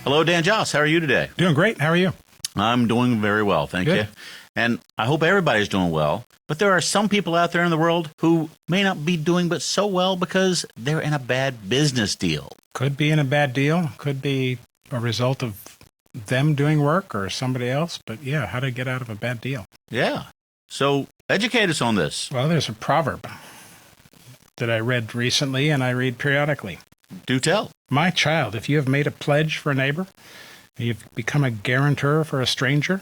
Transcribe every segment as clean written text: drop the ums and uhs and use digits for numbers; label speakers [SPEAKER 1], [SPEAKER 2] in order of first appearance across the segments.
[SPEAKER 1] Hello, Dan Joss. How are you today?
[SPEAKER 2] Doing great. How are you?
[SPEAKER 1] I'm doing very well, thank
[SPEAKER 2] Good.
[SPEAKER 1] you. And I hope everybody's doing well. But there are some people out there in the world who may not be doing but so well because they're in a bad business deal.
[SPEAKER 2] Could be in a bad deal. Could be a result of them doing work or somebody else. But yeah, how to get out of a bad deal.
[SPEAKER 1] Yeah. So educate us on this.
[SPEAKER 2] Well, there's a proverb that I read recently and I read periodically.
[SPEAKER 1] Do tell.
[SPEAKER 2] My child, if you have made a pledge for a neighbor, and you've become a guarantor for a stranger,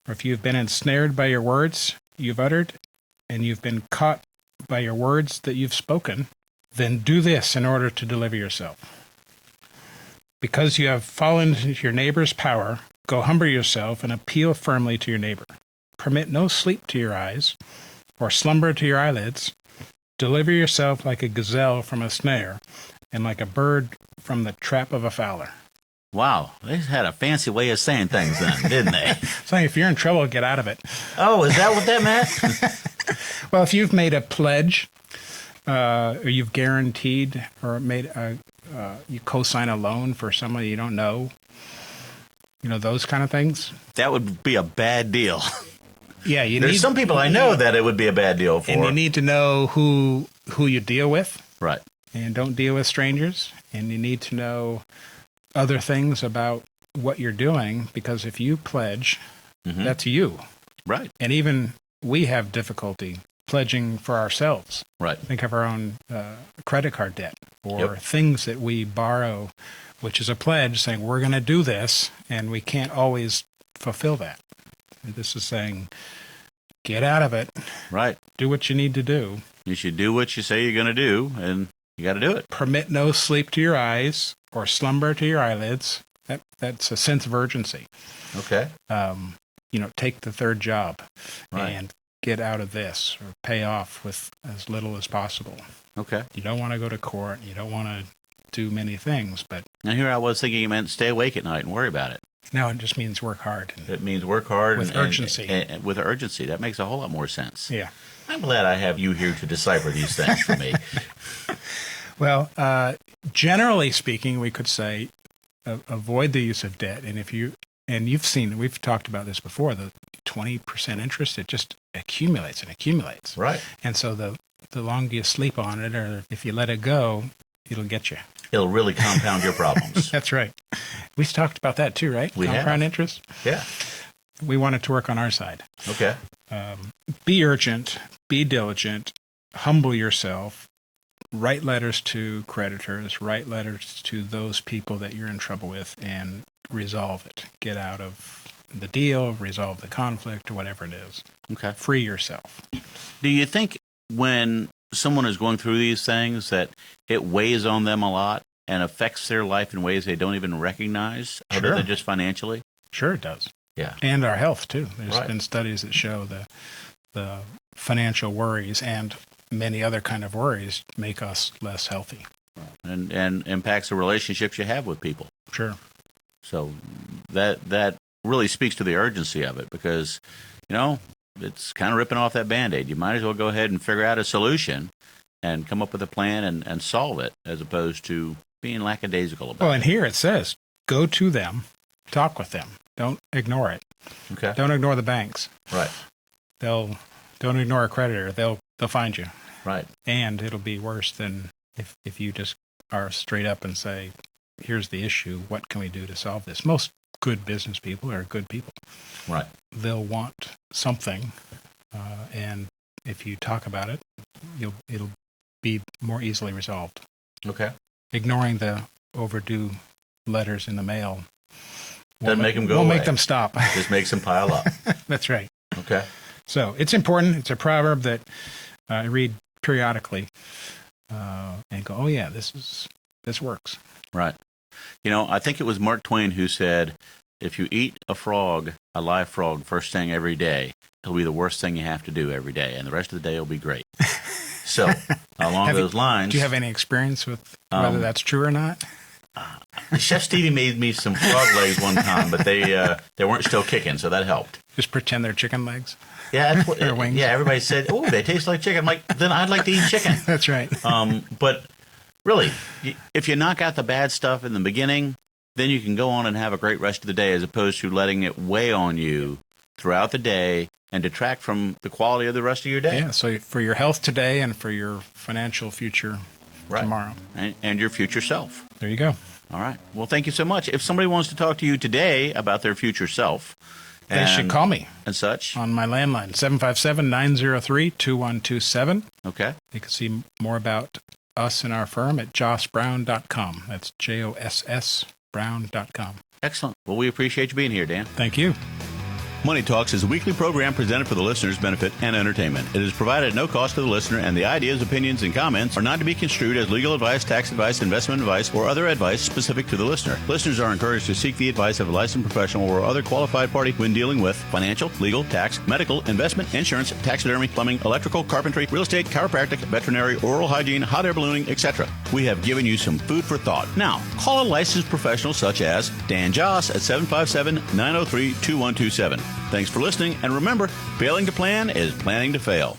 [SPEAKER 2] or if you've been ensnared by your words you've uttered, and you've been caught by your words that you've spoken, then do this in order to deliver yourself. Because you have fallen into your neighbor's power, go humble yourself and appeal firmly to your neighbor. Permit no sleep to your eyes, or slumber to your eyelids. Deliver yourself like a gazelle from a snare, and like a bird from the trap of a fowler.
[SPEAKER 1] Wow. They had a fancy way of saying things then, didn't they?
[SPEAKER 2] So if you're in trouble, get out of it.
[SPEAKER 1] Oh, is that what that meant?
[SPEAKER 2] Well, if you've made a pledge, or you've guaranteed, or you co-sign a loan for somebody you don't know, those kind of things.
[SPEAKER 1] That would be a bad deal.
[SPEAKER 2] Yeah,
[SPEAKER 1] There's some people I know that it would be a bad deal for.
[SPEAKER 2] And you need to know who you deal with.
[SPEAKER 1] Right.
[SPEAKER 2] And don't deal with strangers. And you need to know other things about what you're doing, because if you pledge, that's you.
[SPEAKER 1] Right.
[SPEAKER 2] And even we have difficulty pledging for ourselves.
[SPEAKER 1] Right.
[SPEAKER 2] Think of our own credit card debt or things that we borrow, which is a pledge saying we're going to do this, and we can't always fulfill that. This is saying, get out of it.
[SPEAKER 1] Right.
[SPEAKER 2] Do what you need to do.
[SPEAKER 1] You should do what you say you're going to do, and you got to do it.
[SPEAKER 2] Permit no sleep to your eyes or slumber to your eyelids. That's a sense of urgency.
[SPEAKER 1] Okay.
[SPEAKER 2] Take the third job
[SPEAKER 1] Right.
[SPEAKER 2] and get out of this, or pay off with as little as possible.
[SPEAKER 1] Okay.
[SPEAKER 2] You don't want to go to court. You don't want to do many things, but
[SPEAKER 1] Now here I was thinking it meant stay awake at night and worry about it.
[SPEAKER 2] no, it just means work hard.
[SPEAKER 1] It means work hard
[SPEAKER 2] With urgency.
[SPEAKER 1] And with urgency. That makes a whole lot more sense.
[SPEAKER 2] Yeah.
[SPEAKER 1] I'm glad I have you here to decipher these things for me.
[SPEAKER 2] Well, generally speaking, we could say avoid the use of debt. And you've seen, we've talked about this before, the 20% interest, it just accumulates and accumulates.
[SPEAKER 1] Right.
[SPEAKER 2] And so the longer you sleep on it, or if you let it go, it'll get you.
[SPEAKER 1] It'll really compound your problems.
[SPEAKER 2] That's right. We've talked about that too, right?
[SPEAKER 1] We have.
[SPEAKER 2] Compound interest.
[SPEAKER 1] Yeah.
[SPEAKER 2] We want it to work on our side.
[SPEAKER 1] Okay.
[SPEAKER 2] Be urgent, be diligent, humble yourself, write letters to creditors, write letters to those people that you're in trouble with, and resolve it. Get out of the deal, resolve the conflict, or whatever it is.
[SPEAKER 1] Okay.
[SPEAKER 2] Free yourself.
[SPEAKER 1] Do you think when someone is going through these things that it weighs on them a lot and affects their life in ways they don't even recognize, other
[SPEAKER 2] Sure.
[SPEAKER 1] than just financially?
[SPEAKER 2] Sure, it does.
[SPEAKER 1] Yeah.
[SPEAKER 2] And our health, too. There's
[SPEAKER 1] Right.
[SPEAKER 2] been studies that show the financial worries and many other kind of worries make us less healthy.
[SPEAKER 1] And impacts the relationships you have with people.
[SPEAKER 2] Sure.
[SPEAKER 1] So that really speaks to the urgency of it, because, it's kind of ripping off that Band-Aid. You might as well go ahead and figure out a solution and come up with a plan and solve it, as opposed to being lackadaisical about
[SPEAKER 2] Well,
[SPEAKER 1] it.
[SPEAKER 2] and here it says, go to them, talk with them. Don't ignore it.
[SPEAKER 1] Okay.
[SPEAKER 2] Don't ignore the banks.
[SPEAKER 1] Right.
[SPEAKER 2] Don't ignore a creditor. They'll find you.
[SPEAKER 1] Right.
[SPEAKER 2] And it'll be worse than if you just are straight up and say, here's the issue. What can we do to solve this? Most good business people are good people.
[SPEAKER 1] Right.
[SPEAKER 2] They'll want something, and if you talk about it, it'll be more easily resolved.
[SPEAKER 1] Okay.
[SPEAKER 2] Ignoring the overdue letters in the mail
[SPEAKER 1] Doesn't make them go
[SPEAKER 2] won't
[SPEAKER 1] away.
[SPEAKER 2] make them stop.
[SPEAKER 1] Just makes them pile up.
[SPEAKER 2] That's right.
[SPEAKER 1] Okay.
[SPEAKER 2] So it's important. It's a proverb that I read periodically and go, oh yeah, this works.
[SPEAKER 1] Right. I think it was Mark Twain who said, if you eat a live frog, first thing every day, it'll be the worst thing you have to do every day, and the rest of the day will be great. So, along those lines...
[SPEAKER 2] Do you have any experience with whether that's true or not?
[SPEAKER 1] Chef Stevie made me some frog legs one time, but they weren't still kicking, so that helped.
[SPEAKER 2] Just pretend they're chicken legs?
[SPEAKER 1] Yeah, that's what,
[SPEAKER 2] Or wings.
[SPEAKER 1] yeah. Everybody said, "Oh, they taste like chicken." I'm like, then I'd like to eat chicken.
[SPEAKER 2] That's right.
[SPEAKER 1] But really, if you knock out the bad stuff in the beginning, then you can go on and have a great rest of the day, as opposed to letting it weigh on you throughout the day and detract from the quality of the rest of your day.
[SPEAKER 2] Yeah, so for your health today and for your financial future tomorrow.
[SPEAKER 1] And your future self.
[SPEAKER 2] There you go.
[SPEAKER 1] All right. Well, thank you so much. If somebody wants to talk to you today about their future self,
[SPEAKER 2] They should call me
[SPEAKER 1] and such
[SPEAKER 2] on my landline, 757-903-2127.
[SPEAKER 1] Okay.
[SPEAKER 2] You can see more about us and our firm at jossbrown.com. That's JOSS Brown.com.
[SPEAKER 1] Excellent. Well, we appreciate you being here, Dan.
[SPEAKER 2] Thank you.
[SPEAKER 1] Money Talks is a weekly program presented for the listener's benefit and entertainment. It is provided at no cost to the listener, and the ideas, opinions, and comments are not to be construed as legal advice, tax advice, investment advice, or other advice specific to the listener. Listeners are encouraged to seek the advice of a licensed professional or other qualified party when dealing with financial, legal, tax, medical, investment, insurance, taxidermy, plumbing, electrical, carpentry, real estate, chiropractic, veterinary, oral hygiene, hot air ballooning, etc. We have given you some food for thought. Now, call a licensed professional such as Dan Joss at 757-903-2127. Thanks for listening, and remember, failing to plan is planning to fail.